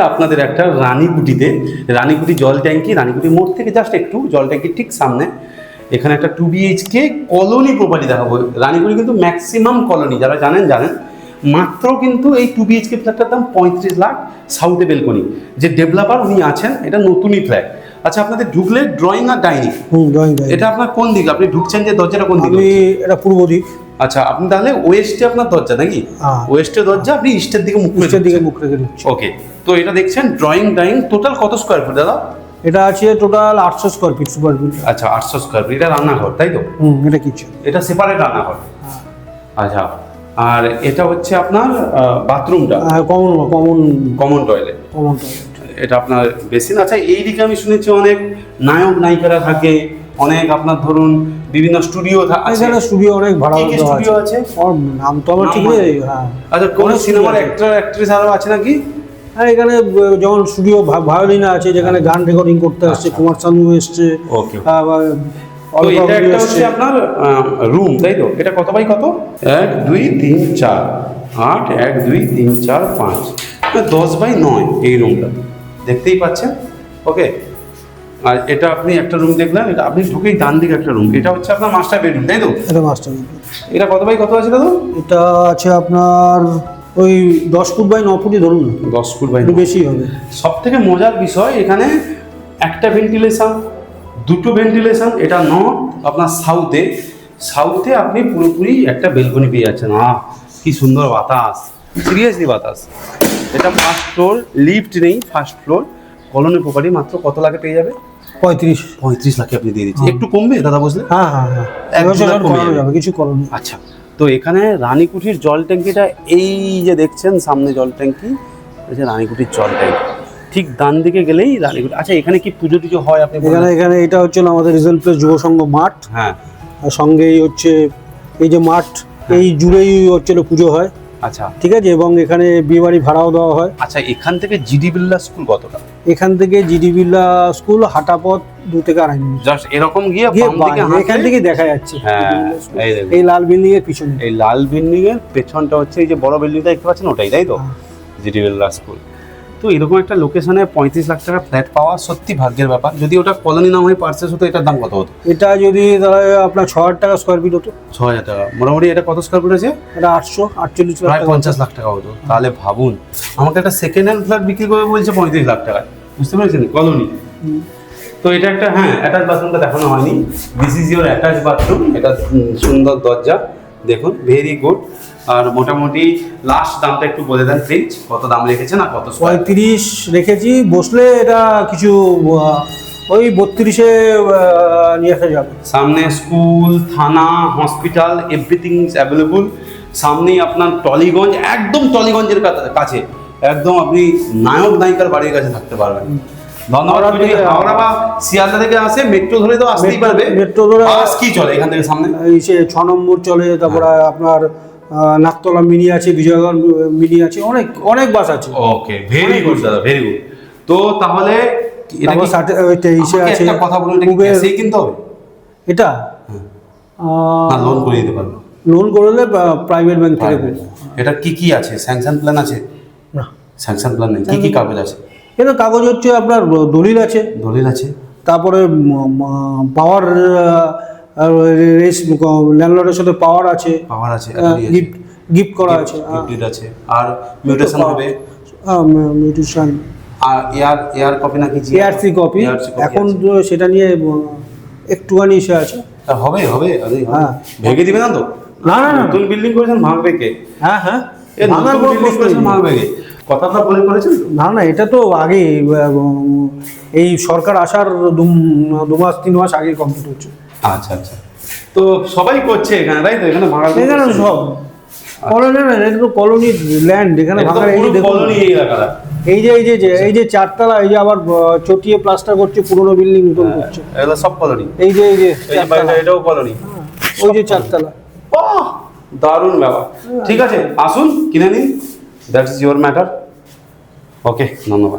আপনাদের একটা রানীকুটিতে, রানীকুটি জল ট্যাঙ্কি, রানীকুটি মোড় থেকে জাস্ট একটু জল ট্যাঙ্কির ঠিক সামনে এখানে একটা 2 BHK কলোনি প্রপার্টি দেখাবো। রানীকুটি কিন্তু ম্যাক্সিমাম কলোনি, যারা জানেন মাত্র কিন্তু এই 2 BHK ফ্ল্যাটটার দাম 35 লাখ, সাউথে বেলকনি। যে ডেভেলপার উনি আছেন, এটা নতুনই ফ্ল্যাট। আচ্ছা, আপনাদের ঢুকলে ড্রয়িং আর ডাইনিং, এটা আপনার কোন দিকে? আপনি ঢুকছেন যে দরজাটা কোন দিকে? এটা পূর্ব দিক। আচ্ছা, আপনি তাহলে ওয়েস্টে আপনার দরজা নাকি? ওয়েস্টে দরজা, আপনি ইস্টের দিকে মুখ রেখে ঢুকছেন। ওকে, তো এটা দেখছেন ড্রয়িং ডাইনিং। টোটাল কত স্কোয়ার ফিট দাদা? এটা আছে টোটাল 800 স্কোয়ার ফিট। আচ্ছা, 800 স্কোয়ার ফিট। এটা রান্নাঘর তাই তো? এটা কিচেন, এটা সেপারেট রান্নাঘর। আচ্ছা, আর এটা হচ্ছে আপনার বাথরুমটা কমন টয়লেট। এটা আপনার বেসিন। আচ্ছা, এইদিকে আমি শুনেছি অনেক নায়ক নায়িকারা থাকে, অনেক আপনার ধরুন বিভিন্ন স্টুডিও আছে। স্টুডিও অনেক ভাড়া স্টুডিও আছে, নাম তো আমার ঠিক নেই। হ্যাঁ, আচ্ছা, কোন সিনেমার অ্যাক্টর অ্যাক্ট্রেস আরও আছে নাকি? হ্যাঁ, এখানে যেমন স্টুডিও ভায়োলিনা আছে, যেখানে গান রেকর্ডিং করতে আসছে, কুমার শানু এসছে। ওকে, তো এটা একটা হচ্ছে আপনার রুম তাই তো? এটা কত বাই কত? 1 2 3 4 8 1 2 3 4 5 10 বাই 9 এই রুমটা দেখতেই পাচ্ছেন। ওকে, আর এটা আপনি একটা রুম দেখলেন, এটা আপনি ঢুকেই ডান দিকে একটা রুম, এটা হচ্ছে আপনার মাস্টার বেডরুম তাই তো? এটা মাস্টার বেডরুম। এটা কত বাই কত আছে দাদা? এটা আছে আপনার ওই 10 ফুট বাই 9 ফুটই ধরুন। 10 ফুট বাই বেশি হবে। সব থেকে মজার বিষয় এখানে একটা ভেন্টিলেশন, দুটো ভেন্টিলেশন। এটা নর্থ, আপনার সাউথে আপনি পুরোপুরি একটা বেলকনি পেয়ে যাচ্ছেন। কি সুন্দর বাতাস, সিরিয়াসলি বাতাস। এটা ফার্স্ট ফ্লোর, লিফট নেই, ফার্স্ট ফ্লোর। কলোনি প্রপার্টি মাত্র কত লাখে পেয়ে যাবে? 35 লাখে আপনি দিয়ে দিচ্ছি। একটু কমবে দাদা বসলে? হ্যাঁ, কিছু করুন। আচ্ছা, তো এখানে রানীকুঠির জল ট্যাঙ্কিটা, এই যে দেখছেন সামনে জল ট্যাঙ্কি, এই যে রানীকুঠির জল ট্যাঙ্কি, ঠিক ডান দিকে গেলেই রানীকুঠি। আচ্ছা, এখানে কি পুজো টুজো হয় আপনি? এখানে এটা হচ্ছে আমাদের রিজেন্ট প্লেস যুব সংঘ মাঠ। হ্যাঁ, আর সঙ্গেই হচ্ছে এই যে মাঠ, এই জুড়েই হচ্ছে পুজো হয়। আচ্ছা, ঠিক আছে, এবং এখানে বিয়ে বাড়ি ভাড়াও দেওয়া হয়। আচ্ছা, এখান থেকে জিডি বিড়লা স্কুল কতটা? এখান থেকে জিডি বিড়লা স্কুল হাঁটা পথ 2 থেকে 2.5 মিনিট। জাস্ট এরকম গিয়ে এখান থেকে দেখা যাচ্ছে। হ্যাঁ, এই লাল বিল্ডিং এর পিছনে। এই লাল বিল্ডিং এর পেছনটা হচ্ছে এই যে বড় বিল্ডিংটা দেখতে পাচ্ছেন, ওটাই তাই তো? GD Birla school. তো এরকম একটা লোকেশনে 35 লাখ টাকা ফ্ল্যাট পাওয়া সত্যি ভাগ্যের ব্যাপার। যদি ওটা কলোনি না হয়ে পার্সেস হতো, এটার দাম কত হতো? এটা যদি আপনার 6,000 টাকা স্কোয়ার ফিট হতো। 6,000 টাকা মোটামুটি। এটা কত স্কোয়ার ফিট আছে? এটা 848 লাখ, প্রায় 50 লাখ টাকা হতো। তাহলে ভাবুন, আমাকে একটা সেকেন্ড হ্যান্ড ফ্ল্যাট বিক্রি করে বলছে 35 লাখ টাকায়। বুঝতে পেরেছেন? কলোনি। তো এটা একটা, হ্যাঁ, অ্যাটাচ বাথরুমটা দেখানো হয়নি। This is your attach bathroom. এটা সুন্দর দরজা, দেখুন, ভেরি গুড। আর মোটামুটি লাস্ট দামটা একটু বলে দেন প্লিজ, কত দাম রেখেছেন আর কত? 35 রেখেছি। বসলে এটা কিছু ওই 32-এ নিয়ে আসা যাবে। সামনে স্কুল, থানা, হসপিটাল, এভরিথিং ইজ অ্যাভেলেবল। সামনেই আপনার টলিগঞ্জ, একদম টলিগঞ্জের কাছে, একদম আপনি নায়ক নায়িকার বাড়ির কাছে থাকতে পারবেন। ধন্যবাদ। যদি হাওড়া বা শিয়ালদা থেকে আসে, মেট্রো ধরে তো আসতেই পারবে। মেট্রো ধরে বাস কি চলে এখান থেকে সামনে? এই 6 নম্বর চলে, তারপরে আপনার নাকতলা মিনি আছে, বিজয়গড় মিনি আছে, অনেক বাস আছে। ওকে, ভেরি গুড দাদা, ভেরি গুড। তো তাহলে এটা কি আছে? একটা কথা বলুন, এটা কি ক্যাশে কিনতে হবে? এটা না, লোন করে দিতে পারবো? লোন করলে প্রাইভেট ব্যাংক থেকে। এটা কি আছে? স্যাংশন প্ল্যান আছে? না, স্যাংশন প্ল্যান নেই। কি কাগজ আছে? এটা কাগজ হচ্ছে আপনার দলিল আছে। তারপরে পাওয়ার ল্যান্ডলর্ডের সাথে পাওয়ার আছে। গিফট করা আছে। আর মিউটেশন হবে? মিউটেশন আর এয়ার কপি নাকি? ARC copy. এখন সেটা নিয়ে একটুখানি ইসে আছে। হবে। হ্যাঁ, ভেঙে দিবে না তো? না, নতুন বিল্ডিং করেছেন, ভাঙবে কে? হ্যাঁ, ভাঙবে কে? কথাটা বলে করেছেন? না, এটা তো আগে, এই সরকার আসার 2 মাস 3 মাস আগে কমপ্লিট হচ্ছে। আচ্ছা, তো সবাই করছে এখানে তাই তো? এখানে ভাঙা সব কলোনি না, এটা তো কলোনি ল্যান্ড। এখানে ভাঙা কলোনি এই এলাকাটা। এই যে 4 তলা, এই যে আবার চটিয়ে প্লাস্টার করছে, পুরনো বিল্ডিং নতুন করছে। এগুলো সব কলোনি। এই যে এটাও কলোনি। ওই যে 4 তলা। দারুণ ব্যাপার। ঠিক আছে, আসুন কিনে নিন। That's your matter. ওকে, ধন্যবাদ।